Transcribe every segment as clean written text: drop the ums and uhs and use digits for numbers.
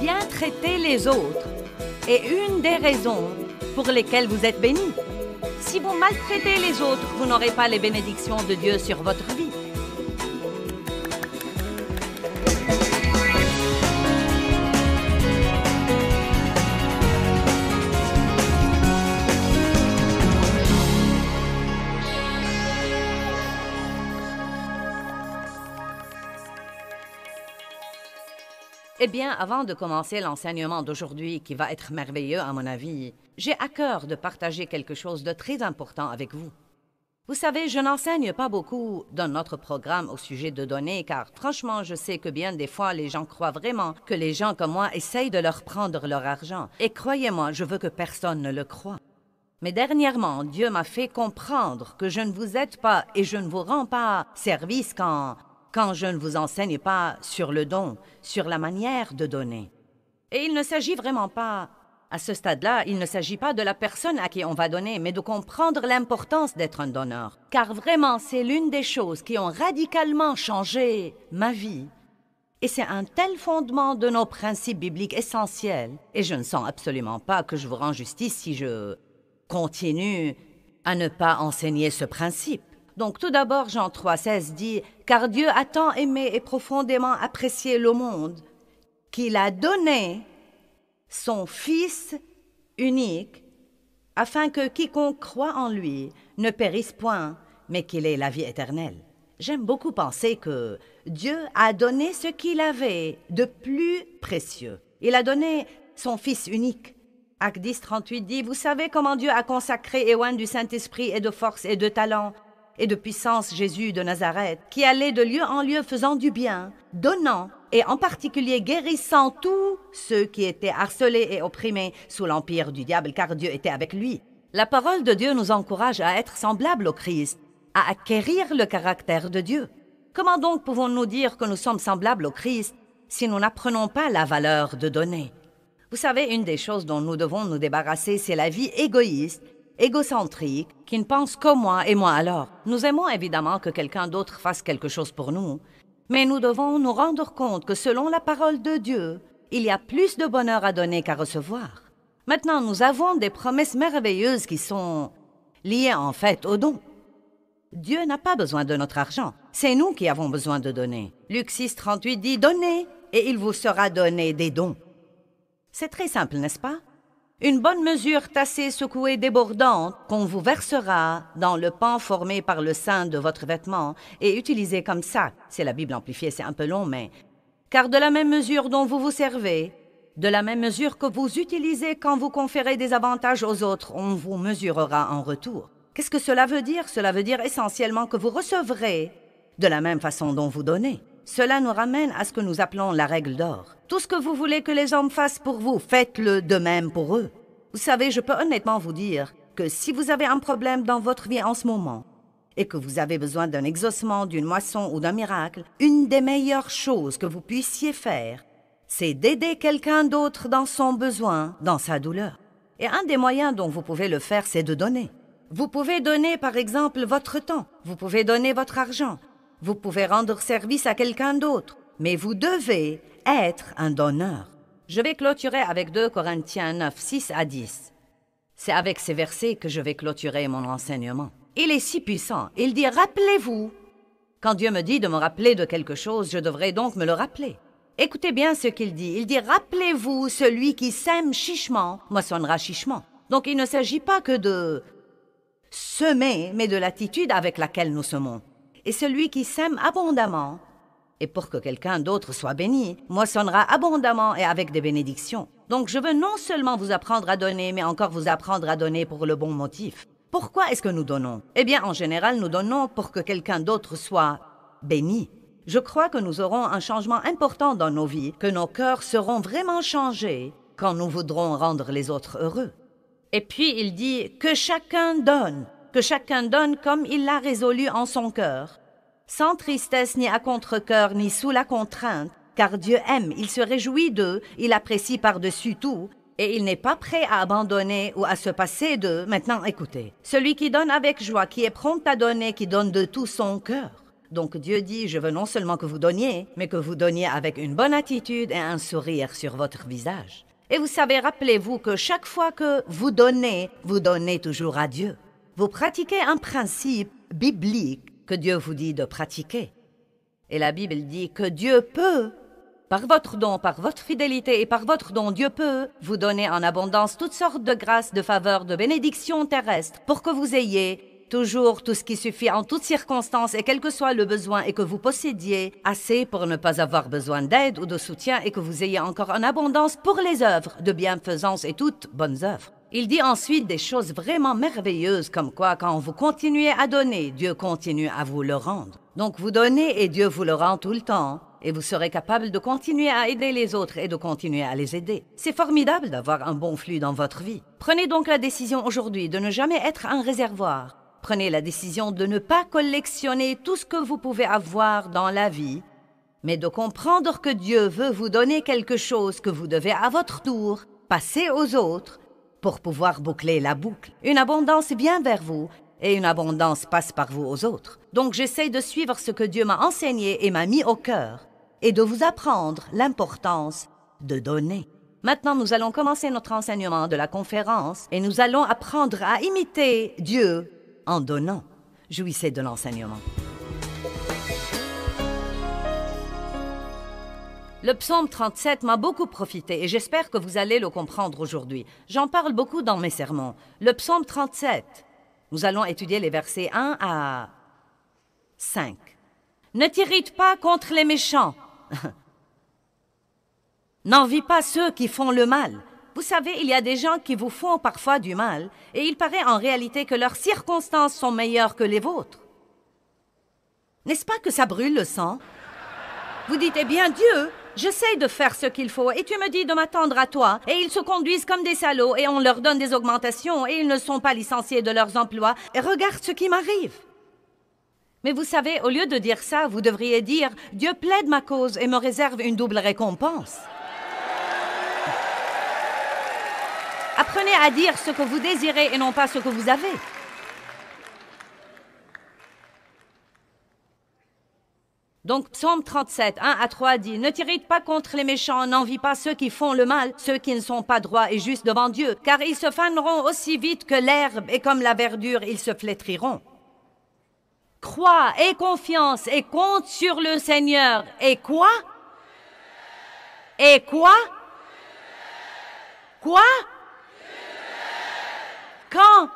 bien traiter les autres est une des raisons pour lesquelles vous êtes bénis. Si vous maltraitez les autres, vous n'aurez pas les bénédictions de Dieu sur votre vie. Eh bien, avant de commencer l'enseignement d'aujourd'hui, qui va être merveilleux à mon avis, j'ai à cœur de partager quelque chose de très important avec vous. Vous savez, je n'enseigne pas beaucoup dans notre programme au sujet de donner, car franchement, je sais que bien des fois, les gens croient vraiment que les gens comme moi essayent de leur prendre leur argent. Et croyez-moi, je veux que personne ne le croie. Mais dernièrement, Dieu m'a fait comprendre que je ne vous aide pas et je ne vous rends pas service quand je ne vous enseigne pas sur le don, sur la manière de donner. Et il ne s'agit vraiment pas, à ce stade-là, il ne s'agit pas de la personne à qui on va donner, mais de comprendre l'importance d'être un donneur. Car vraiment, c'est l'une des choses qui ont radicalement changé ma vie. Et c'est un tel fondement de nos principes bibliques essentiels. Et je ne sens absolument pas que je vous rends justice si je continue à ne pas enseigner ce principe. Donc tout d'abord, Jean 3,16 dit « Car Dieu a tant aimé et profondément apprécié le monde qu'il a donné son Fils unique, afin que quiconque croit en lui ne périsse point, mais qu'il ait la vie éternelle. » J'aime beaucoup penser que Dieu a donné ce qu'il avait de plus précieux. Il a donné son Fils unique. Acte 10, 38 dit « Vous savez comment Dieu a consacré et oint du Saint-Esprit et de force et de talent et de puissance Jésus de Nazareth, qui allait de lieu en lieu faisant du bien, donnant, et en particulier guérissant tous ceux qui étaient harcelés et opprimés sous l'empire du diable, car Dieu était avec lui. » La parole de Dieu nous encourage à être semblables au Christ, à acquérir le caractère de Dieu. Comment donc pouvons-nous dire que nous sommes semblables au Christ si nous n'apprenons pas la valeur de donner? Vous savez, une des choses dont nous devons nous débarrasser, c'est la vie égoïste, égocentrique, qui ne pense qu'à moi et moi alors. Nous aimons évidemment que quelqu'un d'autre fasse quelque chose pour nous, mais nous devons nous rendre compte que selon la parole de Dieu, il y a plus de bonheur à donner qu'à recevoir. Maintenant, nous avons des promesses merveilleuses qui sont liées en fait au don. Dieu n'a pas besoin de notre argent, c'est nous qui avons besoin de donner. Luc 6, 38 dit « Donnez, et il vous sera donné des dons. » C'est très simple, n'est-ce pas? Une bonne mesure tassée, secouée, débordante, qu'on vous versera dans le pan formé par le sein de votre vêtement et utilisé comme sac. C'est la Bible amplifiée, c'est un peu long, mais... Car de la même mesure dont vous vous servez, de la même mesure que vous utilisez quand vous conférez des avantages aux autres, on vous mesurera en retour. Qu'est-ce que cela veut dire? Cela veut dire essentiellement que vous recevrez de la même façon dont vous donnez. Cela nous ramène à ce que nous appelons la règle d'or. Tout ce que vous voulez que les hommes fassent pour vous, faites-le de même pour eux. Vous savez, je peux honnêtement vous dire que si vous avez un problème dans votre vie en ce moment et que vous avez besoin d'un exaucement, d'une moisson ou d'un miracle, une des meilleures choses que vous puissiez faire, c'est d'aider quelqu'un d'autre dans son besoin, dans sa douleur. Et un des moyens dont vous pouvez le faire, c'est de donner. Vous pouvez donner, par exemple, votre temps. Vous pouvez donner votre argent. Vous pouvez rendre service à quelqu'un d'autre. Mais vous devez être un donneur. Je vais clôturer avec 2 Corinthiens 9, 6 à 10. C'est avec ces versets que je vais clôturer mon enseignement. Il est si puissant. Il dit « Rappelez-vous ». Quand Dieu me dit de me rappeler de quelque chose, je devrais donc me le rappeler. Écoutez bien ce qu'il dit. Il dit « Rappelez-vous, celui qui sème chichement moissonnera chichement ». Donc il ne s'agit pas que de semer, mais de l'attitude avec laquelle nous semons. Et celui qui sème abondamment, et pour que quelqu'un d'autre soit béni, moissonnera abondamment et avec des bénédictions. Donc je veux non seulement vous apprendre à donner, mais encore vous apprendre à donner pour le bon motif. Pourquoi est-ce que nous donnons? Eh bien, en général, nous donnons pour que quelqu'un d'autre soit béni. Je crois que nous aurons un changement important dans nos vies, que nos cœurs seront vraiment changés quand nous voudrons rendre les autres heureux. Et puis il dit que chacun donne comme il l'a résolu en son cœur, sans tristesse ni à contre-cœur ni sous la contrainte, car Dieu aime, il se réjouit d'eux, il apprécie par-dessus tout, et il n'est pas prêt à abandonner ou à se passer d'eux. Maintenant, écoutez, celui qui donne avec joie, qui est prompt à donner, qui donne de tout son cœur. Donc Dieu dit, je veux non seulement que vous donniez, mais que vous donniez avec une bonne attitude et un sourire sur votre visage. Et vous savez, rappelez-vous que chaque fois que vous donnez toujours à Dieu. Vous pratiquez un principe biblique que Dieu vous dit de pratiquer. Et la Bible dit que Dieu peut, par votre don, par votre fidélité et par votre don, Dieu peut vous donner en abondance toutes sortes de grâces, de faveurs, de bénédictions terrestres pour que vous ayez toujours tout ce qui suffit en toutes circonstances et quel que soit le besoin et que vous possédiez assez pour ne pas avoir besoin d'aide ou de soutien et que vous ayez encore en abondance pour les œuvres de bienfaisance et toutes bonnes œuvres. Il dit ensuite des choses vraiment merveilleuses comme quoi quand vous continuez à donner, Dieu continue à vous le rendre. Donc vous donnez et Dieu vous le rend tout le temps et vous serez capable de continuer à aider les autres et de continuer à les aider. C'est formidable d'avoir un bon flux dans votre vie. Prenez donc la décision aujourd'hui de ne jamais être un réservoir. Prenez la décision de ne pas collectionner tout ce que vous pouvez avoir dans la vie, mais de comprendre que Dieu veut vous donner quelque chose que vous devez à votre tour passer aux autres pour pouvoir boucler la boucle. Une abondance vient vers vous et une abondance passe par vous aux autres. Donc j'essaie de suivre ce que Dieu m'a enseigné et m'a mis au cœur et de vous apprendre l'importance de donner. Maintenant, nous allons commencer notre enseignement de la conférence et nous allons apprendre à imiter Dieu en donnant. Jouissez de l'enseignement. Le psaume 37 m'a beaucoup profité et j'espère que vous allez le comprendre aujourd'hui. J'en parle beaucoup dans mes sermons. Le psaume 37, nous allons étudier les versets 1 à 5. Ne t'irrite pas contre les méchants. N'envie pas ceux qui font le mal. Vous savez, il y a des gens qui vous font parfois du mal et il paraît en réalité que leurs circonstances sont meilleures que les vôtres. N'est-ce pas que ça brûle le sang? Vous dites, eh bien Dieu, j'essaie de faire ce qu'il faut et tu me dis de m'attendre à toi et ils se conduisent comme des salauds et on leur donne des augmentations et ils ne sont pas licenciés de leurs emplois et regarde ce qui m'arrive. Mais vous savez, au lieu de dire ça, vous devriez dire, Dieu plaide ma cause et me réserve une double récompense. Apprenez à dire ce que vous désirez et non pas ce que vous avez. Donc, psaume 37, 1 à 3 dit, « Ne t'irrite pas contre les méchants, n'envie pas ceux qui font le mal, ceux qui ne sont pas droits et justes devant Dieu, car ils se faneront aussi vite que l'herbe et comme la verdure, ils se flétriront. Crois, aie confiance et compte sur le Seigneur. Et quoi? Et quoi? Quoi? Quand?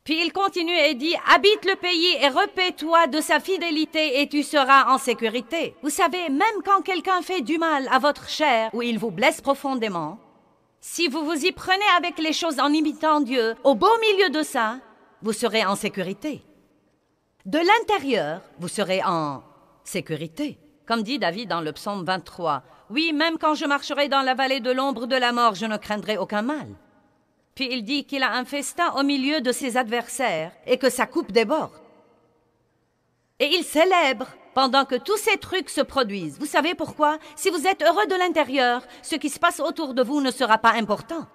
Puis il continue et dit, habite le pays et repais-toi de sa fidélité et tu seras en sécurité. Vous savez, même quand quelqu'un fait du mal à votre chair ou il vous blesse profondément, si vous vous y prenez avec les choses en imitant Dieu, au beau milieu de ça, vous serez en sécurité. De l'intérieur, vous serez en sécurité. Comme dit David dans le psaume 23, « Oui, même quand je marcherai dans la vallée de l'ombre de la mort, je ne craindrai aucun mal. » Puis il dit qu'il a un festin au milieu de ses adversaires et que sa coupe déborde. Et il célèbre pendant que tous ces trucs se produisent. Vous savez pourquoi? Si vous êtes heureux de l'intérieur, ce qui se passe autour de vous ne sera pas important.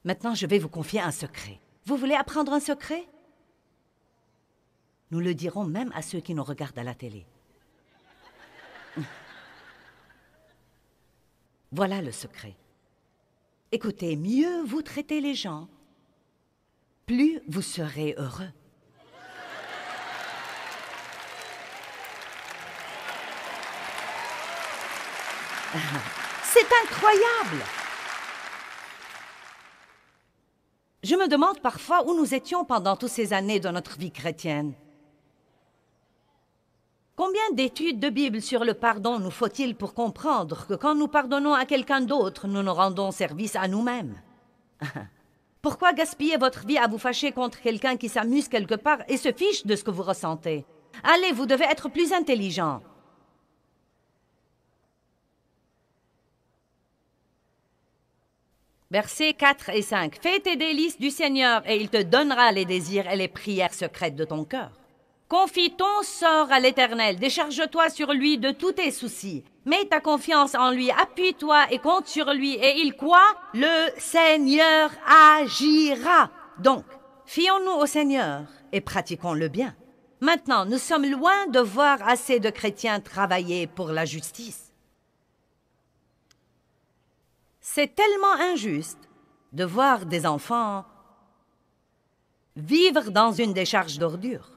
Maintenant, je vais vous confier un secret. Vous voulez apprendre un secret? Nous le dirons même à ceux qui nous regardent à la télé. Voilà le secret. Écoutez, mieux vous traitez les gens, plus vous serez heureux. C'est incroyable! Je me demande parfois où nous étions pendant toutes ces années de notre vie chrétienne. Combien d'études de Bible sur le pardon nous faut-il pour comprendre que quand nous pardonnons à quelqu'un d'autre, nous nous rendons service à nous-mêmes? Pourquoi gaspiller votre vie à vous fâcher contre quelqu'un qui s'amuse quelque part et se fiche de ce que vous ressentez? Allez, vous devez être plus intelligent. Versets 4 et 5. Fais tes délices du Seigneur et il te donnera les désirs et les prières secrètes de ton cœur. Confie ton sort à l'Éternel, décharge-toi sur lui de tous tes soucis, Mets ta confiance en lui, appuie-toi et compte sur lui. Et il quoi? Le Seigneur agira. Donc, fions-nous au Seigneur et pratiquons le bien. Maintenant, nous sommes loin de voir assez de chrétiens travailler pour la justice. C'est tellement injuste de voir des enfants vivre dans une décharge d'ordures.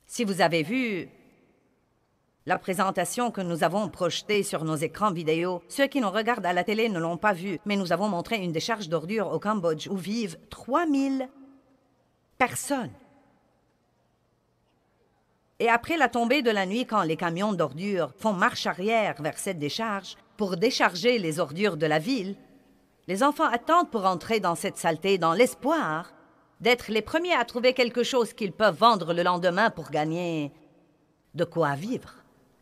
Si vous avez vu la présentation que nous avons projetée sur nos écrans vidéo, ceux qui nous regardent à la télé ne l'ont pas vue, mais nous avons montré une décharge d'ordures au Cambodge où vivent 3000 personnes. Et après la tombée de la nuit, quand les camions d'ordures font marche arrière vers cette décharge pour décharger les ordures de la ville, les enfants attendent pour entrer dans cette saleté dans l'espoir d'être les premiers à trouver quelque chose qu'ils peuvent vendre le lendemain pour gagner de quoi vivre.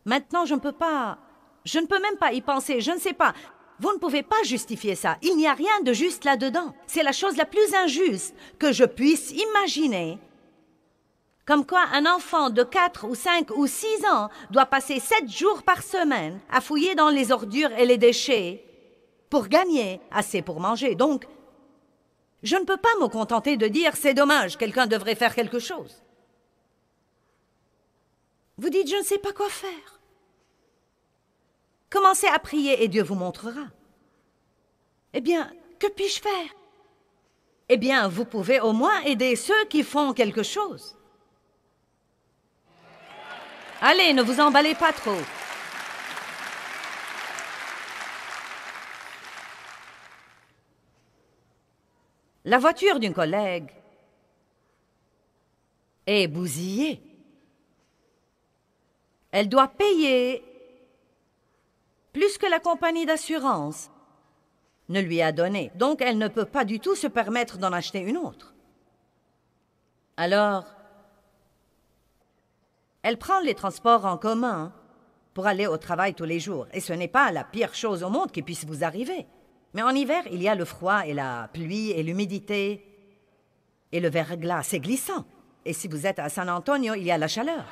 Maintenant, je ne peux même pas y penser, je ne sais pas. Vous ne pouvez pas justifier ça. Il n'y a rien de juste là-dedans. C'est la chose la plus injuste que je puisse imaginer. Comme quoi un enfant de 4 ou 5 ou 6 ans doit passer 7 jours par semaine à fouiller dans les ordures et les déchets pour gagner assez pour manger. Donc, je ne peux pas me contenter de dire « c'est dommage, quelqu'un devrait faire quelque chose ». Vous dites « je ne sais pas quoi faire ». Commencez à prier et Dieu vous montrera. Eh bien, que puis-je faire? Eh bien, vous pouvez au moins aider ceux qui font quelque chose. Allez, ne vous emballez pas trop. La voiture d'une collègue est bousillée. Elle doit payer plus que la compagnie d'assurance ne lui a donné. Donc, elle ne peut pas du tout se permettre d'en acheter une autre. Alors, elle prend les transports en commun pour aller au travail tous les jours. Et ce n'est pas la pire chose au monde qui puisse vous arriver. Mais en hiver, il y a le froid et la pluie et l'humidité. Et le verglas, c'est glissant. Et si vous êtes à San Antonio, il y a la chaleur.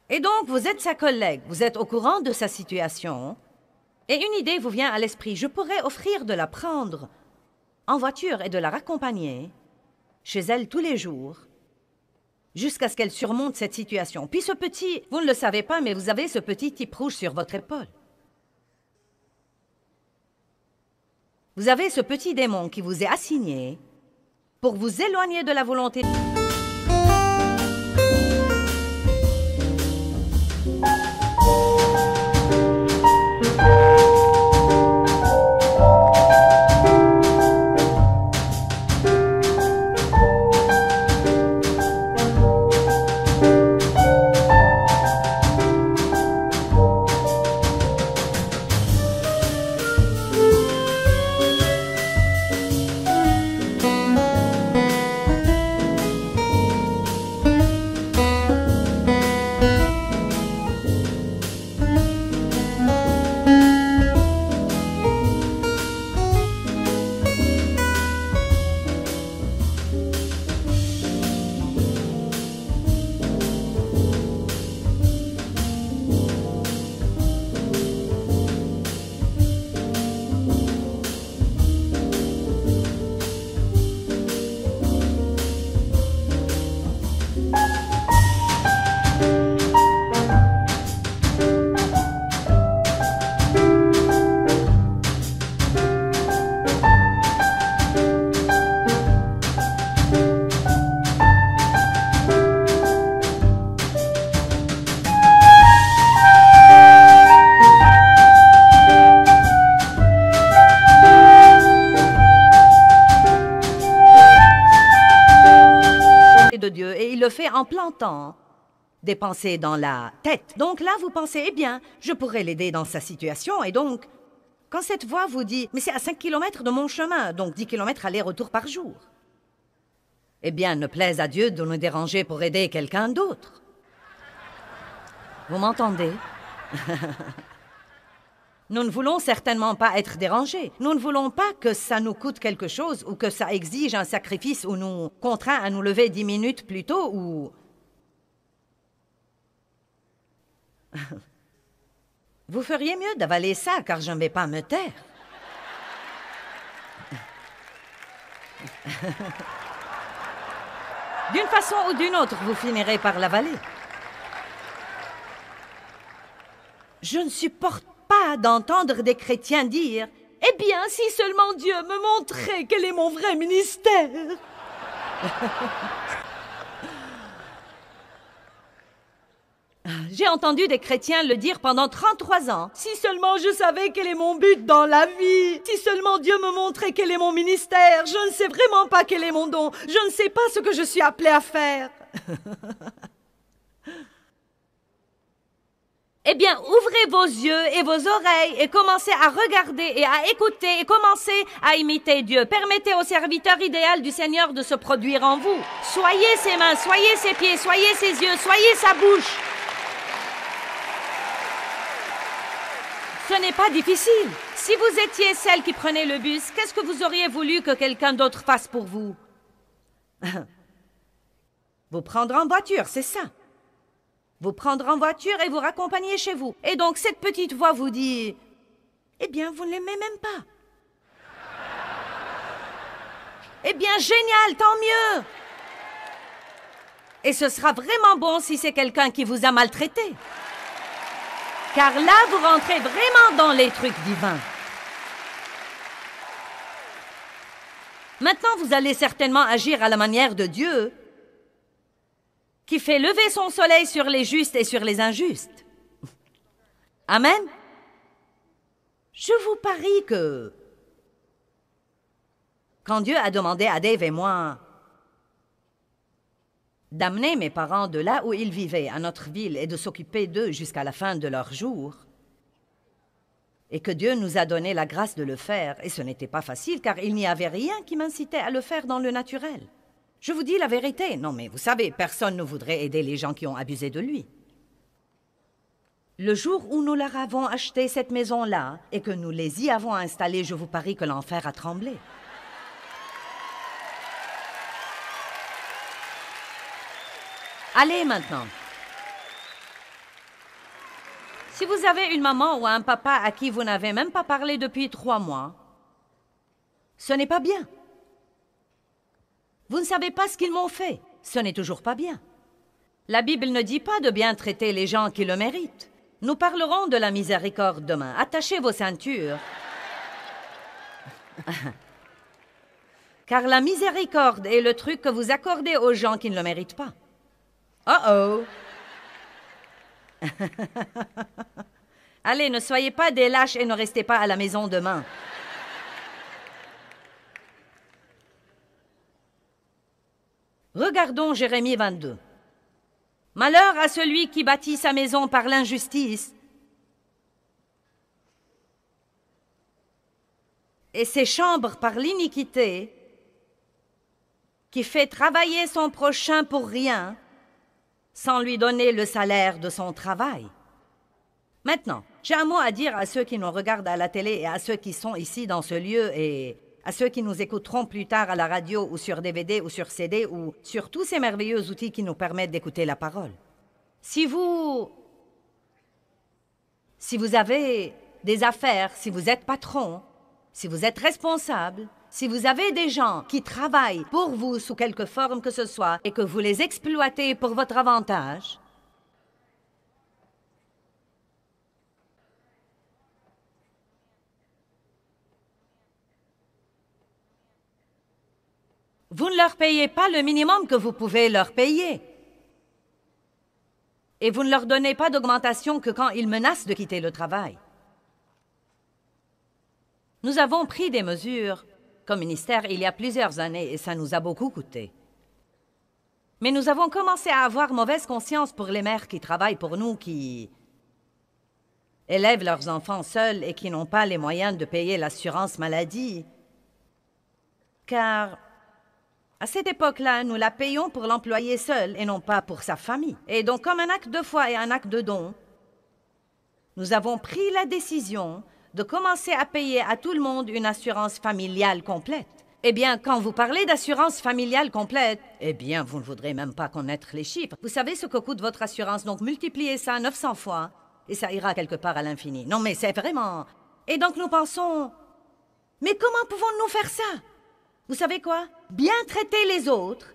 Et donc, vous êtes sa collègue, vous êtes au courant de sa situation. Et une idée vous vient à l'esprit. Je pourrais offrir de la prendre en voiture et de la raccompagner chez elle tous les jours, jusqu'à ce qu'elle surmonte cette situation. Puis ce petit, vous ne le savez pas, mais vous avez ce petit type rouge sur votre épaule. Vous avez ce petit démon qui vous est assigné pour vous éloigner de la volonté. De Dieu, et il le fait en plantant des pensées dans la tête. Donc là, vous pensez, eh bien, je pourrais l'aider dans sa situation. Et donc, quand cette voix vous dit, mais c'est à 5 km de mon chemin, donc 10 km aller-retour par jour, eh bien, ne plaise à Dieu de nous déranger pour aider quelqu'un d'autre. Vous m'entendez? Nous ne voulons certainement pas être dérangés. Nous ne voulons pas que ça nous coûte quelque chose ou que ça exige un sacrifice ou nous contraint à nous lever 10 minutes plus tôt ou Vous feriez mieux d'avaler ça, car je ne vais pas me taire. D'une façon ou d'une autre, vous finirez par l'avaler. Je ne supporte pas d'entendre des chrétiens dire « Eh bien, si seulement Dieu me montrait quel est mon vrai ministère !» J'ai entendu des chrétiens le dire pendant 33 ans. « Si seulement je savais quel est mon but dans la vie! Si seulement Dieu me montrait quel est mon ministère! Je ne sais vraiment pas quel est mon don! Je ne sais pas ce que je suis appelé à faire! » Eh bien, ouvrez vos yeux et vos oreilles et commencez à regarder et à écouter et commencez à imiter Dieu. Permettez au serviteur idéal du Seigneur de se produire en vous. Soyez ses mains, soyez ses pieds, soyez ses yeux, soyez sa bouche. Ce n'est pas difficile. Si vous étiez celle qui prenait le bus, qu'est-ce que vous auriez voulu que quelqu'un d'autre fasse pour vous? Vous prendre en voiture, c'est ça. Vous prendre en voiture et vous raccompagner chez vous. Et donc cette petite voix vous dit « Eh bien, vous ne l'aimez même pas. » Eh bien, génial, tant mieux. Et ce sera vraiment bon si c'est quelqu'un qui vous a maltraité. Car là, vous rentrez vraiment dans les trucs divins. Maintenant, vous allez certainement agir à la manière de Dieu, qui fait lever son soleil sur les justes et sur les injustes. Amen. Je vous parie que quand Dieu a demandé à Dave et moi d'amener mes parents de là où ils vivaient, à notre ville, et de s'occuper d'eux jusqu'à la fin de leur jour, et que Dieu nous a donné la grâce de le faire, et ce n'était pas facile, car il n'y avait rien qui m'incitait à le faire dans le naturel. Je vous dis la vérité. Non, mais vous savez, personne ne voudrait aider les gens qui ont abusé de lui. Le jour où nous leur avons acheté cette maison-là et que nous les y avons installés, je vous parie que l'enfer a tremblé. Allez maintenant. Si vous avez une maman ou un papa à qui vous n'avez même pas parlé depuis 3 mois, ce n'est pas bien. Vous ne savez pas ce qu'ils m'ont fait. Ce n'est toujours pas bien. La Bible ne dit pas de bien traiter les gens qui le méritent. Nous parlerons de la miséricorde demain. Attachez vos ceintures. Car la miséricorde est le truc que vous accordez aux gens qui ne le méritent pas. Oh oh! Allez, ne soyez pas des lâches et ne restez pas à la maison demain. Regardons Jérémie 22. Malheur à celui qui bâtit sa maison par l'injustice et ses chambres par l'iniquité, qui fait travailler son prochain pour rien, sans lui donner le salaire de son travail. Maintenant, j'ai un mot à dire à ceux qui nous regardent à la télé et à ceux qui sont ici dans ce lieu et à ceux qui nous écouteront plus tard à la radio ou sur DVD ou sur CD ou sur tous ces merveilleux outils qui nous permettent d'écouter la parole. Si vous avez des affaires, si vous êtes patron, si vous êtes responsable, si vous avez des gens qui travaillent pour vous sous quelque forme que ce soit et que vous les exploitez pour votre avantage, vous ne leur payez pas le minimum que vous pouvez leur payer. Et vous ne leur donnez pas d'augmentation que quand ils menacent de quitter le travail. Nous avons pris des mesures comme ministère il y a plusieurs années et ça nous a beaucoup coûté. Mais nous avons commencé à avoir mauvaise conscience pour les mères qui travaillent pour nous, qui élèvent leurs enfants seuls et qui n'ont pas les moyens de payer l'assurance maladie. Car à cette époque-là, nous la payons pour l'employé seul et non pas pour sa famille. Et donc, comme un acte de foi et un acte de don, nous avons pris la décision de commencer à payer à tout le monde une assurance familiale complète. Eh bien, quand vous parlez d'assurance familiale complète, eh bien, vous ne voudrez même pas connaître les chiffres. Vous savez ce que coûte votre assurance, donc multipliez ça 900 fois. et ça ira quelque part à l'infini. Non, mais c'est vraiment... Et donc nous pensons... Mais comment pouvons-nous faire ça? Vous savez quoi? Bien traiter les autres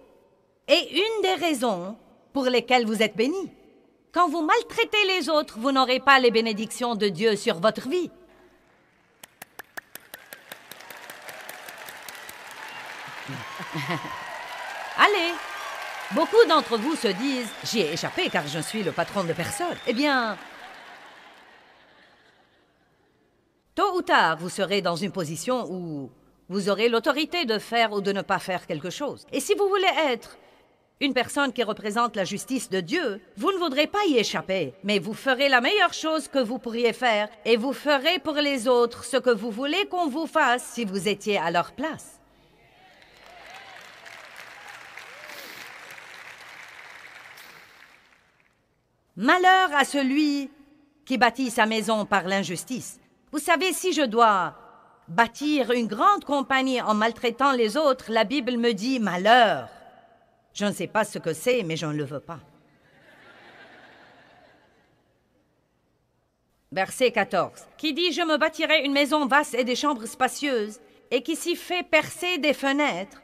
est une des raisons pour lesquelles vous êtes bénis. Quand vous maltraitez les autres, vous n'aurez pas les bénédictions de Dieu sur votre vie. Allez, beaucoup d'entre vous se disent « J'y ai échappé car je suis le patron de personne. » Eh bien, tôt ou tard, vous serez dans une position où vous aurez l'autorité de faire ou de ne pas faire quelque chose. Et si vous voulez être une personne qui représente la justice de Dieu, vous ne voudrez pas y échapper, mais vous ferez la meilleure chose que vous pourriez faire et vous ferez pour les autres ce que vous voulez qu'on vous fasse si vous étiez à leur place. Malheur à celui qui bâtit sa maison par l'injustice. Vous savez, si je dois bâtir une grande compagnie en maltraitant les autres, la Bible me dit malheur. Je ne sais pas ce que c'est, mais je ne le veux pas. Verset 14, qui dit « Je me bâtirai une maison vaste et des chambres spacieuses, et qui s'y fait percer des fenêtres,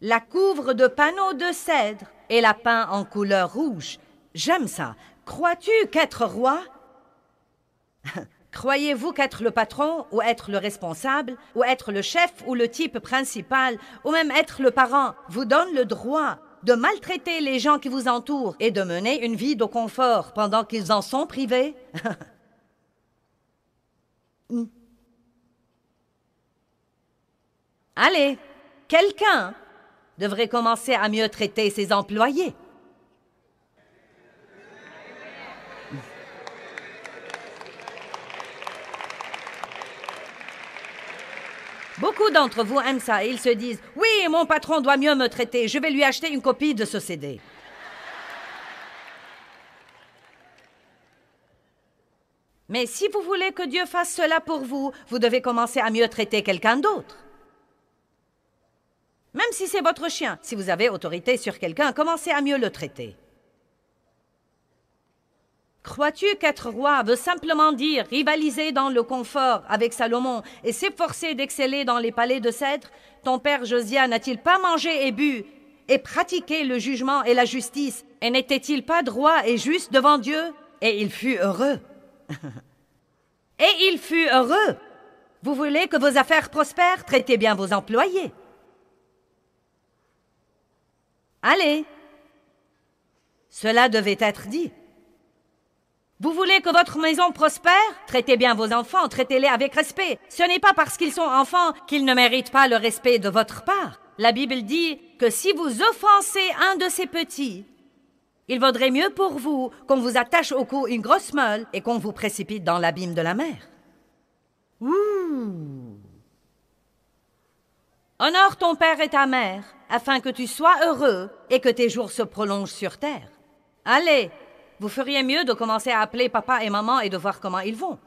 la couvre de panneaux de cèdre et la peint en couleur rouge. » J'aime ça. Crois-tu qu'être roi? Croyez-vous qu'être le patron, ou être le responsable, ou être le chef, ou le type principal, ou même être le parent, vous donne le droit de maltraiter les gens qui vous entourent et de mener une vie de confort pendant qu'ils en sont privés? Allez, quelqu'un devrait commencer à mieux traiter ses employés. Beaucoup d'entre vous aiment ça et ils se disent « Oui, mon patron doit mieux me traiter, je vais lui acheter une copie de ce CD. » Mais si vous voulez que Dieu fasse cela pour vous, vous devez commencer à mieux traiter quelqu'un d'autre. Même si c'est votre chien, si vous avez autorité sur quelqu'un, commencez à mieux le traiter. Crois-tu qu'être roi veut simplement dire rivaliser dans le confort avec Salomon et s'efforcer d'exceller dans les palais de cèdre? Ton père Josia n'a-t-il pas mangé et bu et pratiqué le jugement et la justice et n'était-il pas droit et juste devant Dieu? Et il fut heureux. Et il fut heureux. Vous voulez que vos affaires prospèrent? Traitez bien vos employés. Allez, cela devait être dit. Vous voulez que votre maison prospère? Traitez bien vos enfants, traitez-les avec respect. Ce n'est pas parce qu'ils sont enfants qu'ils ne méritent pas le respect de votre part. La Bible dit que si vous offensez un de ces petits, il vaudrait mieux pour vous qu'on vous attache au cou une grosse meule et qu'on vous précipite dans l'abîme de la mer. Ouh! Honore ton père et ta mère, afin que tu sois heureux et que tes jours se prolongent sur terre. Allez! Vous feriez mieux de commencer à appeler papa et maman et de voir comment ils vont.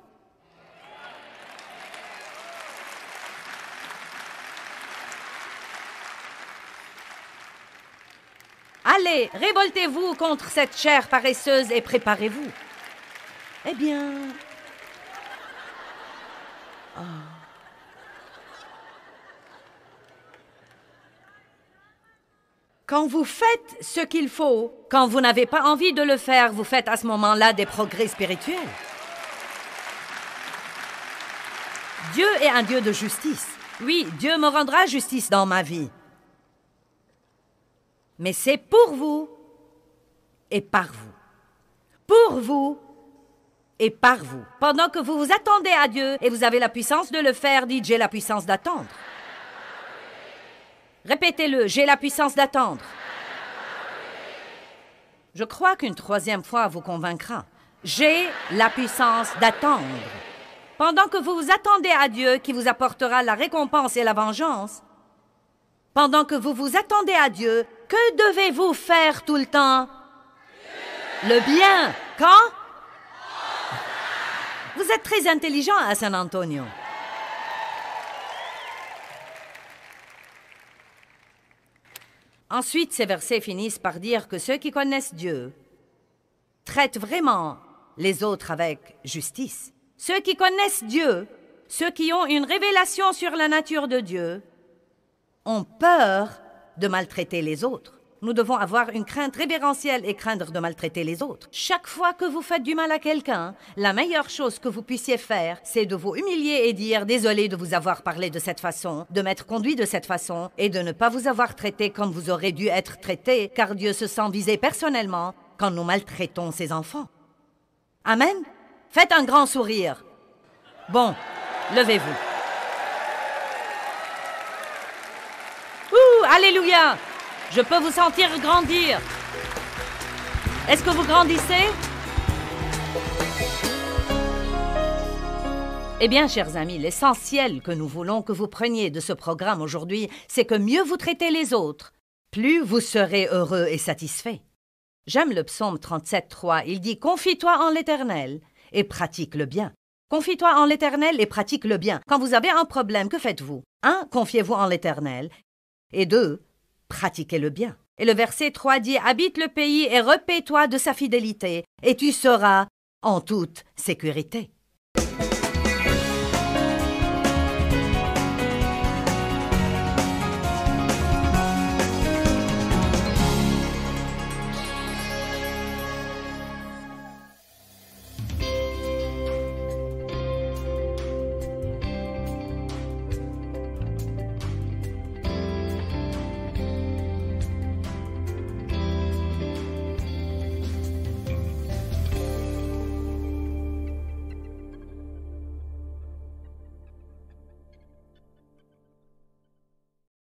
Allez, révoltez-vous contre cette chair paresseuse et préparez-vous. Eh bien... Oh. Quand vous faites ce qu'il faut, quand vous n'avez pas envie de le faire, vous faites à ce moment-là des progrès spirituels. Dieu est un Dieu de justice. Oui, Dieu me rendra justice dans ma vie. Mais c'est pour vous et par vous. Pour vous et par vous. Pendant que vous vous attendez à Dieu et vous avez la puissance de le faire, dites « J'ai la puissance d'attendre ». Répétez-le, j'ai la puissance d'attendre. Je crois qu'une troisième fois vous convaincra. J'ai la puissance d'attendre. Pendant que vous vous attendez à Dieu qui vous apportera la récompense et la vengeance, pendant que vous vous attendez à Dieu, que devez-vous faire tout le temps? Le bien. Quand? Vous êtes très intelligent à San Antonio. Ensuite, ces versets finissent par dire que ceux qui connaissent Dieu traitent vraiment les autres avec justice. Ceux qui connaissent Dieu, ceux qui ont une révélation sur la nature de Dieu, ont peur de maltraiter les autres. Nous devons avoir une crainte révérentielle et craindre de maltraiter les autres. Chaque fois que vous faites du mal à quelqu'un, la meilleure chose que vous puissiez faire, c'est de vous humilier et dire « Désolé de vous avoir parlé de cette façon, de m'être conduit de cette façon et de ne pas vous avoir traité comme vous aurez dû être traité, car Dieu se sent visé personnellement quand nous maltraitons ses enfants. » Amen? Faites un grand sourire. Bon, levez-vous. Ouh, alléluia! Je peux vous sentir grandir. Est-ce que vous grandissez? Eh bien, chers amis, l'essentiel que nous voulons que vous preniez de ce programme aujourd'hui, c'est que mieux vous traitez les autres, plus vous serez heureux et satisfait. J'aime le psaume 37:3. Il dit « Confie-toi en l'Éternel et pratique le bien. » Confie-toi en l'Éternel et pratique le bien. Quand vous avez un problème, que faites-vous? 1. Confiez-vous en l'Éternel. Et 2. Pratiquez le bien. Et le verset 3 dit « Habite le pays et repaie-toi de sa fidélité, et tu seras en toute sécurité. »